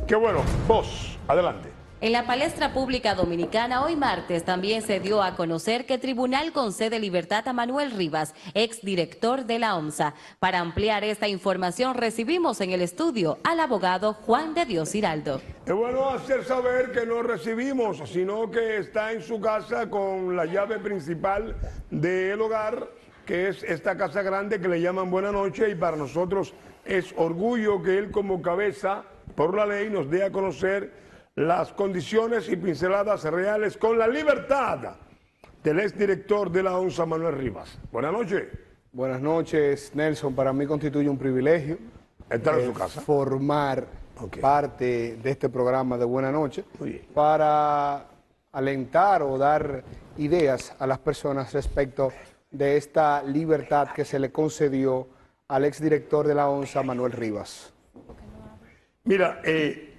Qué bueno. Vos, adelante. En la palestra pública dominicana, hoy martes, también se dio a conocer que tribunal concede libertad a Manuel Rivas, exdirector de la OMSA. Para ampliar esta información, recibimos en el estudio al abogado Juan de Dios Giraldo. Es bueno hacer saber que no recibimos, sino que está en su casa con la llave principal del hogar, que es esta casa grande que le llaman Buena Noche, y para nosotros es orgullo que él como cabeza, por la ley, nos dé a conocer las condiciones y pinceladas reales con la libertad del exdirector de la OMSA, Manuel Rivas. Buenas noches. Buenas noches, Nelson. Para mí constituye un privilegio estar en su casa, formar parte de este programa de Buena Noche para alentar o dar ideas a las personas respecto de esta libertad que se le concedió al exdirector de la OMSA, Manuel Rivas. Mira,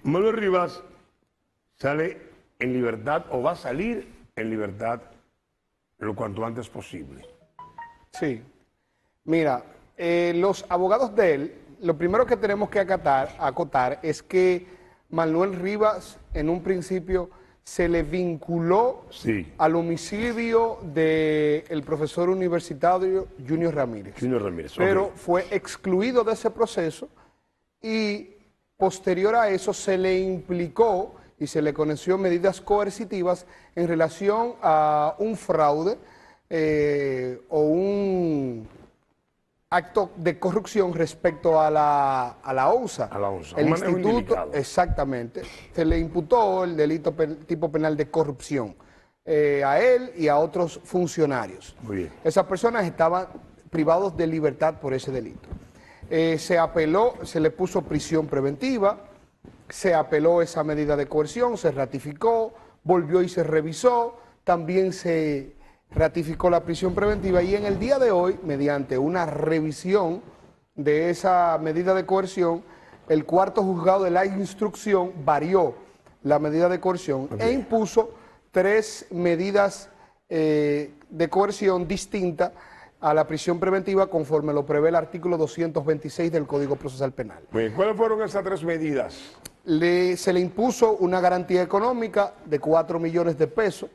Manuel Rivas sale en libertad o va a salir en libertad lo cuanto antes posible. Sí. Mira, los abogados de él, lo primero que tenemos que acotar es que Manuel Rivas en un principio se le vinculó al homicidio del profesor universitario Junior Ramírez. Pero fue excluido de ese proceso y posterior a eso se le implicó y se le conoció medidas coercitivas en relación a un fraude o un acto de corrupción respecto a la OMSA. A la OMSA. El instituto, exactamente, se le imputó el delito tipo penal de corrupción a él y a otros funcionarios. Muy bien. Esas personas estaban privados de libertad por ese delito. Se apeló, se le puso prisión preventiva, se apeló esa medida de coerción, se ratificó, volvió y se revisó, también se ratificó la prisión preventiva y en el día de hoy, mediante una revisión de esa medida de coerción, el cuarto juzgado de la instrucción varió la medida de coerción e impuso 3 medidas de coerción distintas a la prisión preventiva conforme lo prevé el artículo 226 del Código Procesal Penal. Bien, ¿cuáles fueron esas 3 medidas? Se le impuso una garantía económica de 4 millones de pesos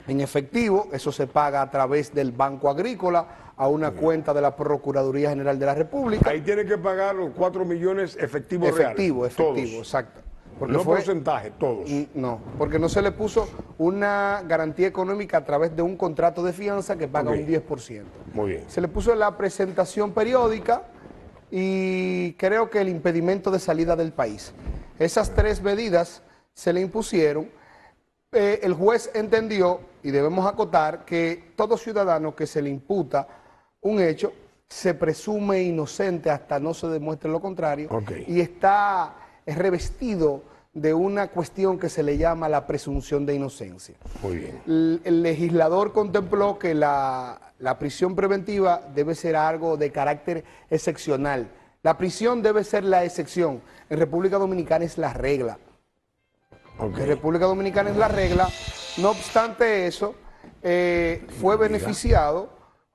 en efectivo, eso se paga a través del Banco Agrícola a una cuenta de la Procuraduría General de la República. Ahí tiene que pagar los 4 millones efectivos reales. Efectivo, todos. Exacto. Porque no porcentaje, todos. No, porque no se le puso una garantía económica a través de un contrato de fianza que paga un 10%. Muy bien. Se le puso la presentación periódica y creo que el impedimento de salida del país. Esas 3 medidas se le impusieron. El juez entendió, y debemos acotar, que todo ciudadano que se le imputa un hecho se presume inocente hasta no se demuestre lo contrario y está revestido de una cuestión que se le llama la presunción de inocencia. Muy bien. El legislador contempló que la prisión preventiva debe ser algo de carácter excepcional. La prisión debe ser la excepción. En República Dominicana es la regla. En República Dominicana es la regla. No obstante eso, fue beneficiado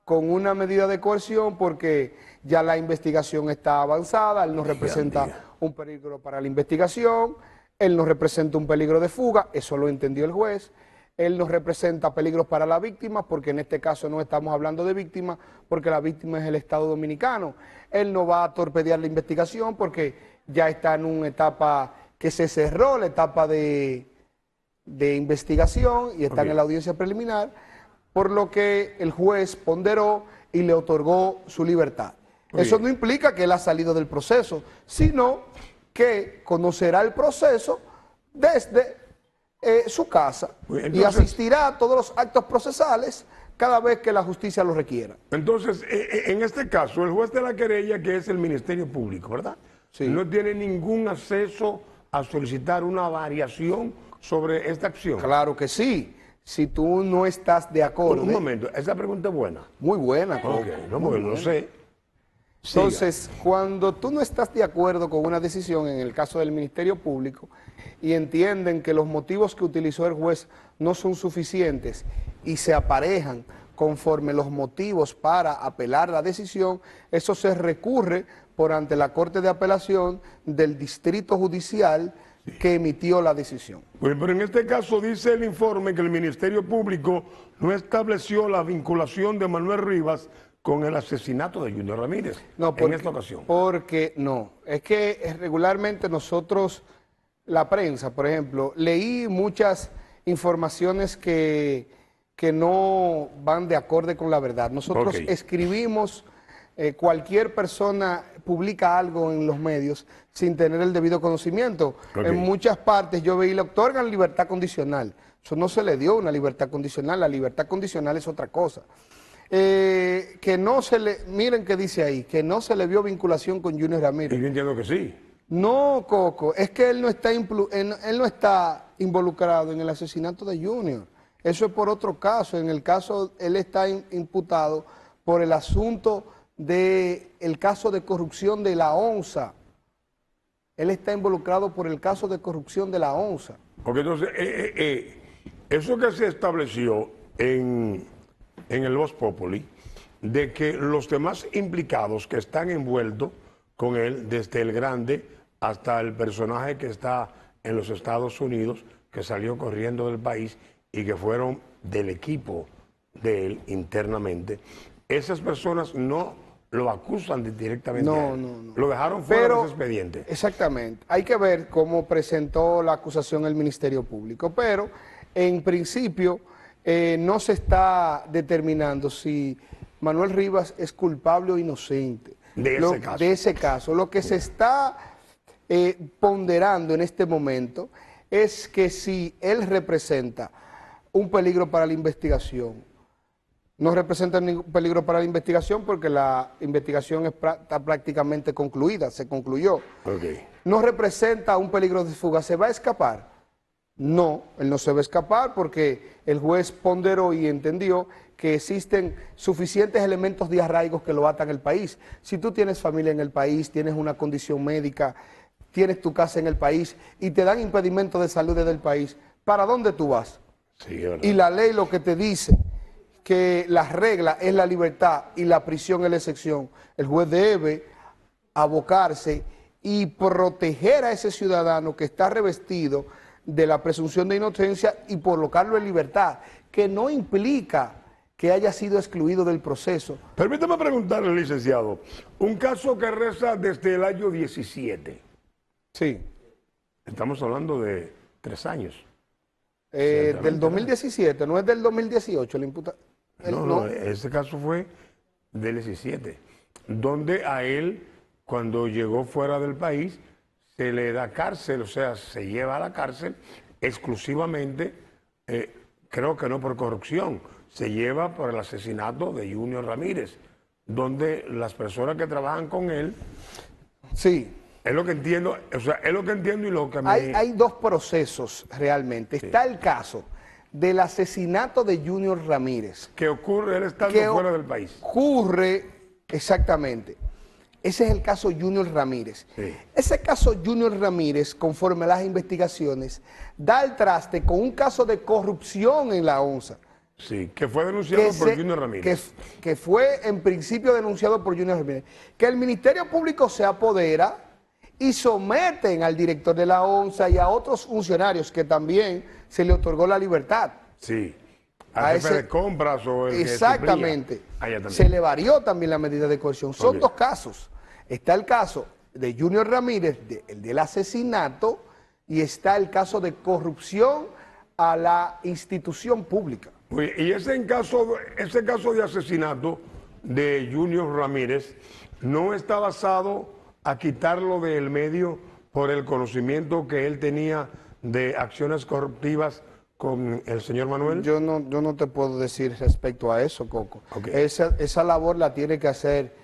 con una medida de coerción porque ya la investigación está avanzada, él no representa un peligro para la investigación, él no representa un peligro de fuga, eso lo entendió el juez. Él no representa peligros para la víctima, porque en este caso no estamos hablando de víctima, porque la víctima es el Estado Dominicano. Él no va a torpedear la investigación porque ya está en una etapa que se cerró, la etapa de investigación, y está en la audiencia preliminar, por lo que el juez ponderó y le otorgó su libertad. Eso no implica que él ha salido del proceso, sino que conocerá el proceso desde su casa y asistirá a todos los actos procesales cada vez que la justicia lo requiera. Entonces, en este caso, el juez de la querella, que es el Ministerio Público, ¿verdad? No tiene ningún acceso a solicitar una variación sobre esta acción. Claro que sí. Si tú no estás de acuerdo. Un momento, esa pregunta es buena. Muy buena. No, porque lo sé. Entonces, cuando tú no estás de acuerdo con una decisión, en el caso del Ministerio Público, y entienden que los motivos que utilizó el juez no son suficientes y se aparejan conforme los motivos para apelar la decisión, eso se recurre por ante la Corte de Apelación del Distrito Judicial que emitió la decisión. Pues, pero en este caso dice el informe que el Ministerio Público no estableció la vinculación de Manuel Rivas con el asesinato de Junior Ramírez en esta ocasión. Porque no, es que regularmente nosotros, la prensa, por ejemplo, leí muchas informaciones que no van de acorde con la verdad. Nosotros escribimos, cualquier persona publica algo en los medios sin tener el debido conocimiento. En muchas partes yo veí, le otorgan libertad condicional. Eso no se le dio una libertad condicional, la libertad condicional es otra cosa. Que no se le, miren qué dice ahí, que no se le vio vinculación con Junior Ramírez. Yo entiendo que sí. No, Coco, es que él no está involucrado en el asesinato de Junior. Eso es por otro caso. En el caso, él está imputado por el asunto del caso de corrupción de la ONSA. Él está involucrado por el caso de corrupción de la ONSA. Porque entonces, eso que se estableció en el Voz Populi, de que los demás implicados que están envueltos con él, desde el grande hasta el personaje que está en los Estados Unidos, que salió corriendo del país y que fueron del equipo de él internamente, esas personas no lo acusan directamente a él. No. Lo dejaron fuera de ese expediente. Exactamente. Hay que ver cómo presentó la acusación el Ministerio Público, pero en principio no se está determinando si Manuel Rivas es culpable o inocente de ese caso. Lo que se está ponderando en este momento es que si él representa un peligro para la investigación, no representa ningún peligro para la investigación porque la investigación está prácticamente concluida, se concluyó. No representa un peligro de fuga, ¿se va a escapar? No, él no se va a escapar porque el juez ponderó y entendió que existen suficientes elementos de arraigo que lo atan al país. Si tú tienes familia en el país, tienes una condición médica, tienes tu casa en el país y te dan impedimento de salud desde el país, ¿para dónde tú vas? Sí, es verdad. Y la ley lo que te dice que la regla es la libertad y la prisión es la excepción. El juez debe abocarse y proteger a ese ciudadano que está revestido de la presunción de inocencia y colocarlo en libertad, que no implica que haya sido excluido del proceso. Permítame preguntarle, licenciado, un caso que reza desde el año 17. Sí. Estamos hablando de 3 años. Del 2017, no es del 2018, la imputa. No, ese caso fue del 17, donde a él, cuando llegó fuera del país, se le da cárcel, o sea, se lleva a la cárcel exclusivamente, creo que no por corrupción, se lleva por el asesinato de Junior Ramírez, donde las personas que trabajan con él, sí, es lo que entiendo, o sea, es lo que entiendo y lo que me... Hay dos procesos realmente. Sí. Está el caso del asesinato de Junior Ramírez. Que ocurre él estando fuera del país. Ocurre, exactamente. Ese es el caso Junior Ramírez. Sí. Ese caso Junior Ramírez, conforme a las investigaciones, da el traste con un caso de corrupción en la ONSA. Sí, que fue denunciado por Junior Ramírez. Que fue en principio denunciado por Junior Ramírez. Que el Ministerio Público se apodera y someten al director de la ONSA y a otros funcionarios que también se le otorgó la libertad. Sí, al jefe de compras o el exactamente. Se le varió también la medida de coerción. Son dos casos. Está el caso de Junior Ramírez, el del asesinato, y está el caso de corrupción a la institución pública. Y ese caso de asesinato de Junior Ramírez no está basado a quitarlo del medio por el conocimiento que él tenía de acciones corruptivas con el señor Manuel. Yo no te puedo decir respecto a eso, Coco. Esa labor la tiene que hacer,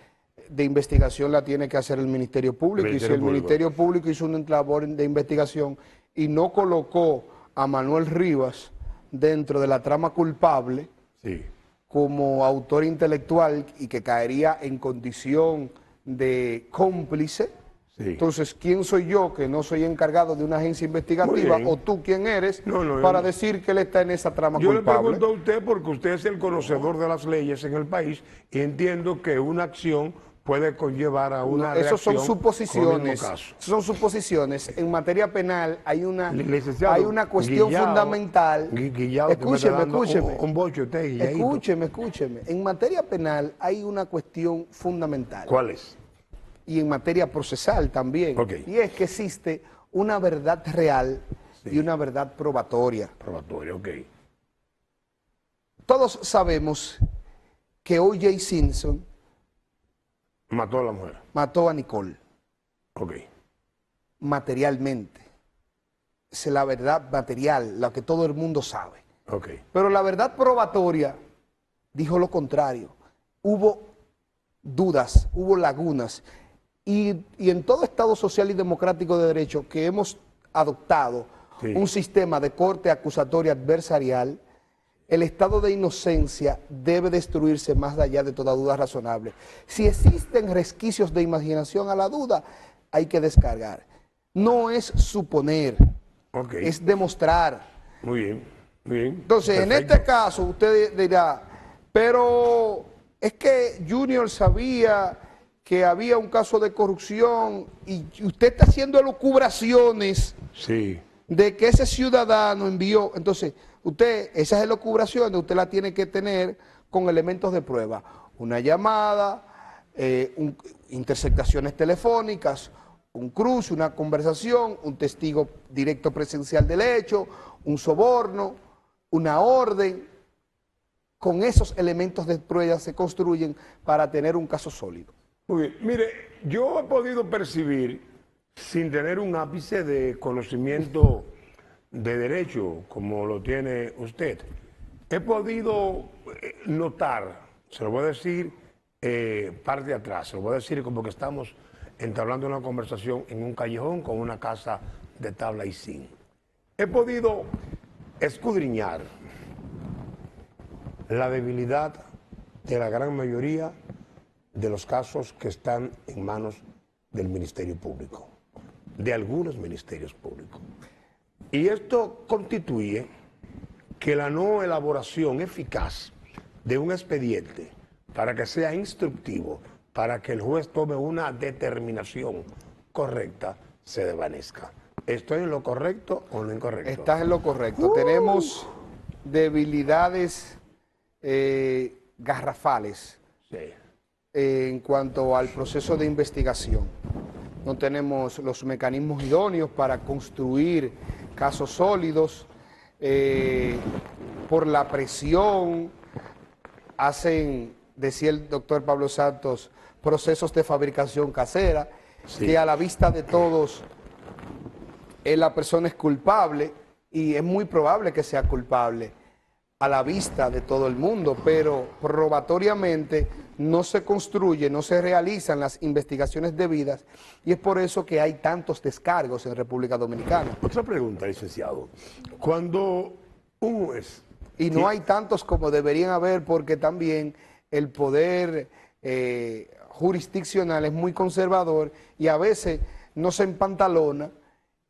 de investigación la tiene que hacer el Ministerio Público. Y si el Ministerio Público hizo una labor de investigación y no colocó a Manuel Rivas dentro de la trama culpable, sí, como autor intelectual y que caería en condición de cómplice, Sí. Entonces, ¿quién soy yo que no soy encargado de una agencia investigativa Muy bien. o tú quién eres No, para decir que él está en esa trama yo le culpable? pregunto a usted porque usted es el conocedor de las leyes en el país y entiendo que una acción puede conllevar a una Esos son reacción suposiciones. con el mismo caso. Son suposiciones. En materia penal hay una Licenciado, cuestión Guillao, fundamental. Guillao, te me está Escúcheme, dando escúcheme. un boche usted, Guillaíto. Escúcheme. En materia penal hay una cuestión fundamental. ¿Cuál es? Y en materia procesal también. Ok. Y es que existe una verdad real y una verdad probatoria. Probatorio, ok. Todos sabemos que O.J. Simpson Mató a la mujer. mató a Nicole Ok. materialmente. Es la verdad material, la que todo el mundo sabe. Ok. Pero la verdad probatoria dijo lo contrario. Hubo dudas, hubo lagunas. Y en todo Estado social y democrático de derecho que hemos adoptado Sí. un sistema de corte acusatoria adversarial, el estado de inocencia debe destruirse más allá de toda duda razonable. Si existen resquicios de imaginación a la duda, hay que descargar. No es suponer, Ok. es demostrar. Muy bien. Muy bien. Entonces, en Perfecto. este caso, usted dirá, pero es que Junior sabía que había un caso de corrupción y usted está haciendo elucubraciones Sí. de que ese ciudadano envió. Entonces, esas elucubraciones usted las tiene que tener con elementos de prueba. Una llamada, interceptaciones telefónicas, un cruce, una conversación, un testigo directo presencial del hecho, un soborno, una orden. Con esos elementos de prueba se construyen para tener un caso sólido. Muy bien. Mire, yo he podido percibir, sin tener un ápice de conocimiento de derecho, como lo tiene usted, he podido notar, se lo voy a decir parte de atrás, se lo voy a decir como que estamos entablando una conversación en un callejón con una casa de tabla y zinc. He podido escudriñar la debilidad de la gran mayoría de los casos que están en manos del Ministerio Público, de algunos ministerios públicos. Y esto constituye que la no elaboración eficaz de un expediente para que sea instructivo, para que el juez tome una determinación correcta, se desvanezca. ¿Estoy en lo correcto o en lo incorrecto? Estás en lo correcto. Tenemos debilidades garrafales Sí. en cuanto al proceso de investigación. No tenemos los mecanismos idóneos para construir casos sólidos. Por la presión hacen, decía el doctor Pablo Santos, procesos de fabricación casera, Sí. que a la vista de todos la persona es culpable y es muy probable que sea culpable a la vista de todo el mundo, pero probatoriamente no se construye, no se realizan las investigaciones debidas y es por eso que hay tantos descargos en República Dominicana. Otra pregunta, licenciado. Cuando un juez... Y no hay tantos como deberían haber porque también el poder jurisdiccional es muy conservador y a veces no se empantalona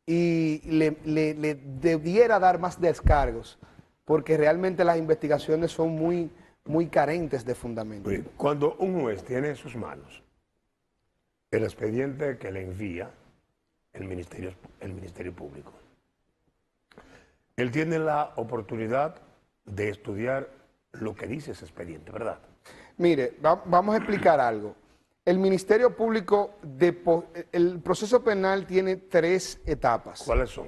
y le debiera dar más descargos porque realmente las investigaciones son muy carentes de fundamento. Cuando un juez tiene en sus manos el expediente que le envía el Ministerio Público, él tiene la oportunidad de estudiar lo que dice ese expediente, ¿verdad? Mire, vamos a explicar algo. El Ministerio Público, el proceso penal tiene 3 etapas. ¿Cuáles son?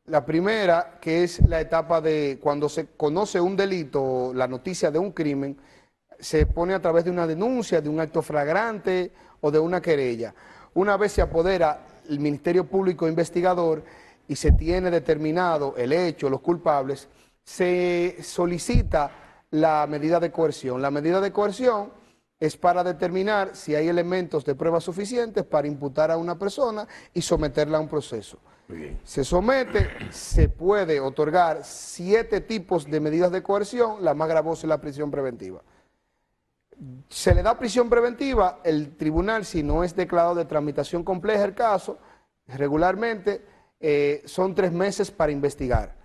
La primera, que es la etapa de cuando se conoce un delito, la noticia de un crimen, se pone a través de una denuncia, de un acto flagrante o de una querella. Una vez se apodera el Ministerio Público investigador y se tiene determinado el hecho, los culpables, se solicita la medida de coerción. La medida de coerción es para determinar si hay elementos de prueba suficientes para imputar a una persona y someterla a un proceso. Muy bien. Se somete, se puede otorgar 7 tipos de medidas de coerción, la más gravosa es la prisión preventiva. Se le da prisión preventiva, el tribunal, si no es declarado de tramitación compleja el caso, regularmente son 3 meses para investigar.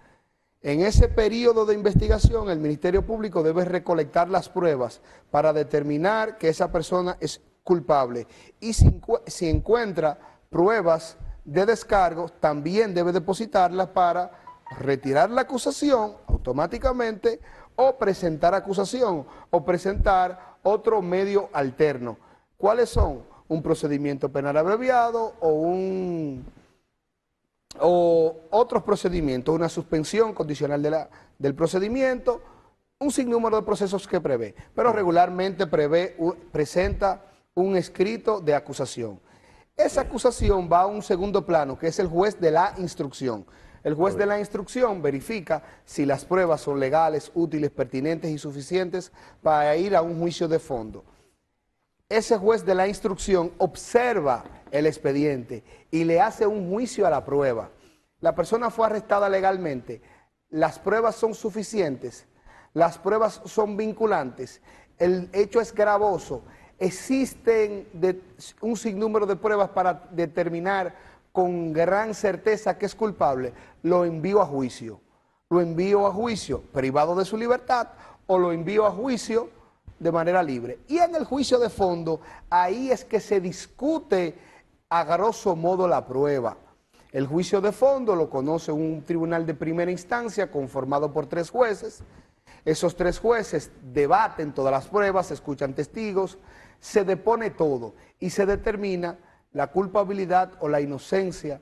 En ese periodo de investigación, el Ministerio Público debe recolectar las pruebas para determinar que esa persona es culpable. Y si encuentra pruebas de descargo, también debe depositarlas para retirar la acusación automáticamente o presentar acusación o presentar otro medio alterno. ¿Cuáles son? Un procedimiento penal abreviado o otros procedimientos, una suspensión condicional del procedimiento, un sinnúmero de procesos que prevé, pero regularmente presenta un escrito de acusación. Esa acusación va a un segundo plano, que es el juez de la instrucción. El juez de la instrucción verifica si las pruebas son legales, útiles, pertinentes y suficientes para ir a un juicio de fondo. Ese juez de la instrucción observa el expediente y le hace un juicio a la prueba. La persona fue arrestada legalmente, las pruebas son suficientes, las pruebas son vinculantes, el hecho es gravoso, existen un sinnúmero de pruebas para determinar con gran certeza que es culpable, lo envío a juicio. Lo envío a juicio privado de su libertad o lo envío a juicio de manera libre. Y en el juicio de fondo, ahí es que se discute a grosso modo la prueba. El juicio de fondo lo conoce un tribunal de primera instancia conformado por 3 jueces. Esos 3 jueces debaten todas las pruebas, escuchan testigos, se depone todo y se determina la culpabilidad o la inocencia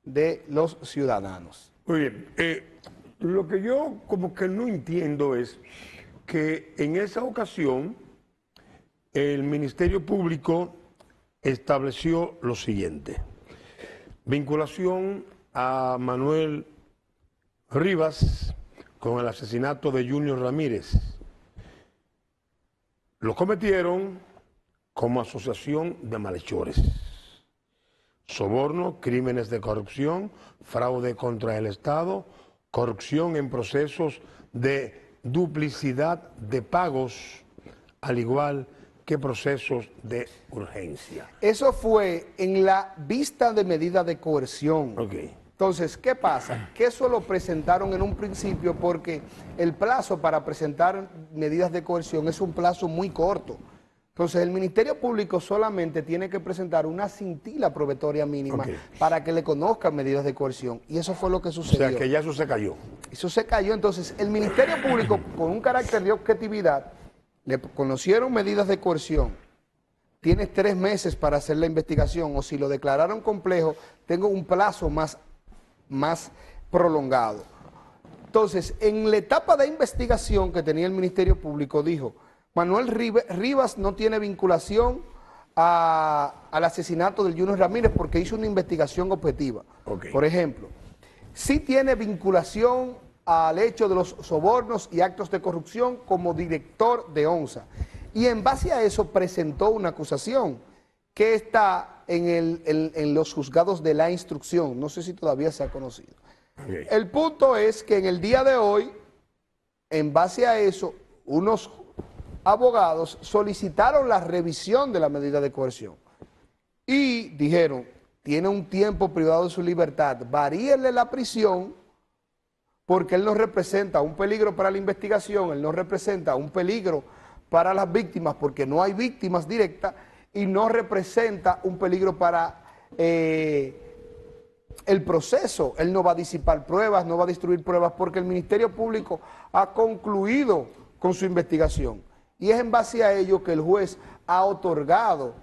de los ciudadanos. Muy bien, lo que yo como que no entiendo es que en esa ocasión el Ministerio Público estableció lo siguiente: vinculación a Manuel Rivas con el asesinato de Junior Ramírez. Lo cometieron como asociación de malhechores. Soborno, crímenes de corrupción, fraude contra el Estado, corrupción en procesos de duplicidad de pagos, al igual que procesos de urgencia. Eso fue en la vista de medida de coerción. Okay. Entonces, ¿qué pasa? Que eso lo presentaron en un principio porque el plazo para presentar medidas de coerción es un plazo muy corto. Entonces, el Ministerio Público solamente tiene que presentar una cintila probatoria mínima para que le conozcan medidas de coerción. Y eso fue lo que sucedió. O sea, que ya eso se cayó. Eso se cayó. Entonces, el Ministerio Público, con un carácter de objetividad, le conocieron medidas de coerción. Tienes 3 meses para hacer la investigación, o si lo declararon complejo, tengo un plazo más prolongado. Entonces, en la etapa de investigación que tenía el Ministerio Público, dijo: Manuel Rivas no tiene vinculación al asesinato del Junior Ramírez porque hizo una investigación objetiva. Por ejemplo, sí tiene vinculación al hecho de los sobornos y actos de corrupción como director de ONSA. Y en base a eso presentó una acusación que está en los juzgados de la instrucción. No sé si todavía se ha conocido. El punto es que en el día de hoy, en base a eso, unos abogados solicitaron la revisión de la medida de coerción y dijeron: tiene un tiempo privado de su libertad, varíenle la prisión porque él no representa un peligro para la investigación, él no representa un peligro para las víctimas porque no hay víctimas directas y no representa un peligro para el proceso. Él no va a disipar pruebas, no va a destruir pruebas porque el Ministerio Público ha concluido con su investigación. Y es en base a ello que el juez ha otorgado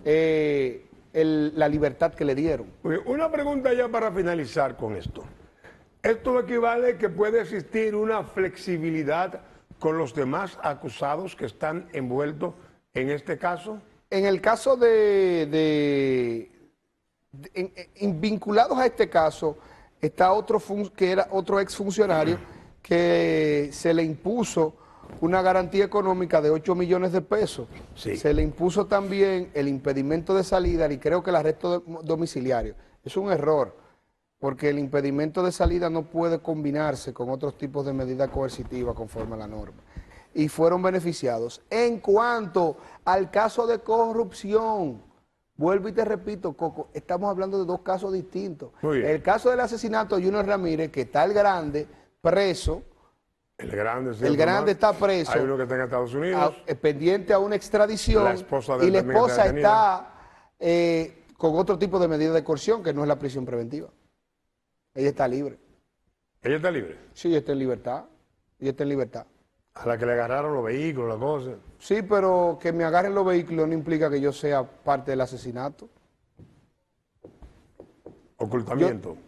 la libertad que le dieron. Una pregunta ya para finalizar con esto. ¿Esto equivale que puede existir una flexibilidad con los demás acusados que están envueltos en este caso? En el caso vinculados a este caso, está que era otro exfuncionario que se le impuso una garantía económica de 8 millones de pesos. Sí. Se le impuso también el impedimento de salida y creo que el arresto domiciliario. Es un error, porque el impedimento de salida no puede combinarse con otros tipos de medidas coercitivas conforme a la norma. y fueron beneficiados. En cuanto al caso de corrupción, vuelvo y te repito, Coco, estamos hablando de dos casos distintos. Muy bien. El caso del asesinato de Junior Ramírez, que está el grande preso. El grande, sí, El grande Tomás. está preso. Hay uno que está en Estados Unidos. Pendiente a una extradición. La esposa de y la él también esposa está está con otro tipo de medida de coerción, que no es la prisión preventiva. Ella está libre. Ella está libre. Sí, ella está en libertad. Ella está en libertad. A la que le agarraron los vehículos, la cosa. Sí, pero que me agarren los vehículos no implica que yo sea parte del asesinato. Ocultamiento.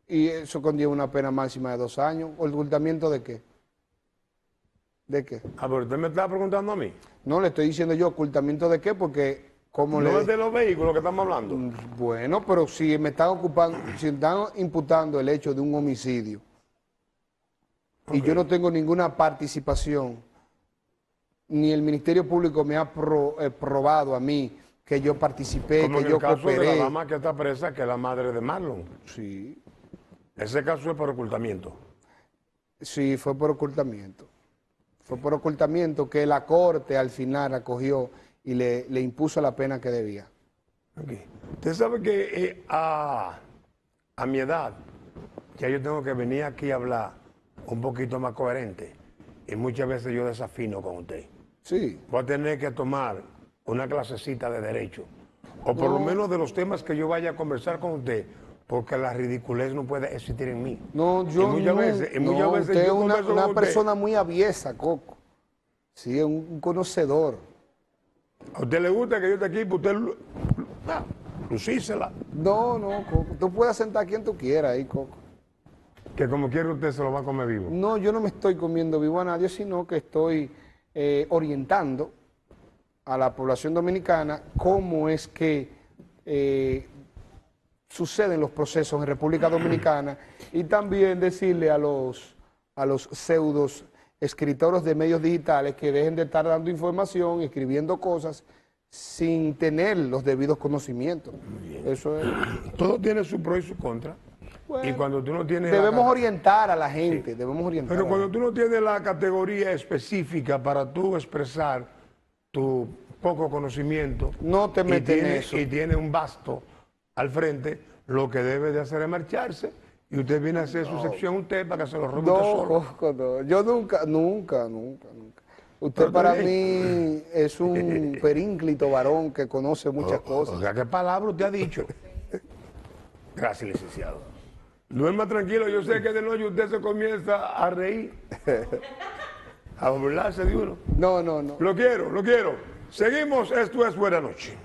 Y eso conlleva una pena máxima de 2 años. ¿Ocultamiento de qué? ¿De qué? Ah, pero usted me está preguntando a mí. No, le estoy diciendo yo ocultamiento de qué, porque como No le... es de los vehículos que estamos hablando. Bueno, pero si me están ocupando, si están imputando el hecho de un homicidio y yo no tengo ninguna participación, ni el Ministerio Público me ha probado a mí que yo participé, Como que en yo el caso de la cooperé. dama que está presa, que es la madre de Marlon. Sí, Ese caso es por ocultamiento. sí, fue por ocultamiento. Fue por ocultamiento que la Corte al final acogió y le impuso la pena que debía. Okay. Usted sabe que a mi edad, ya yo tengo que venir aquí a hablar un poquito más coherente. Y muchas veces yo desafino con usted. Sí, Voy a tener que tomar una clasecita de derecho. O por lo menos de los temas que yo vaya a conversar con usted. Porque la ridiculez no puede existir en mí. no, yo y muchas no, veces, y no, muchas veces usted es yo una converso con usted. persona muy aviesa, Coco. Sí, es un conocedor. ¿A usted le gusta que yo esté aquí? Pues usted lucísela. No, no, Coco. Tú puedes sentar a quien tú quieras ahí, Coco. Que como quiera usted se lo va a comer vivo. No, yo no me estoy comiendo vivo a nadie, sino que estoy orientando a la población dominicana cómo es que suceden los procesos en República Dominicana y también decirle a los pseudos escritores de medios digitales que dejen de estar dando información, escribiendo cosas sin tener los debidos conocimientos. Eso es. Todo tiene su pro y su contra. Bueno, y cuando tú no tienes... debemos orientar a la gente, debemos orientar. Pero a la cuando gente. tú no tienes la categoría específica para tú expresar tu poco conocimiento... No te metes en eso. Y tiene un basto al frente, lo que debe de hacer es marcharse. Y usted viene a hacer su sección usted para que se lo robe usted No, solo. Coco, no. Yo nunca. Usted para mí es un perínclito varón que conoce muchas O cosas. sea, ¿qué palabra usted ha dicho? Gracias, licenciado. Duerma tranquilo, yo sé que de noche usted se comienza a reír, a burlarse de uno. No. Lo quiero. Seguimos, esto es Buena Noche.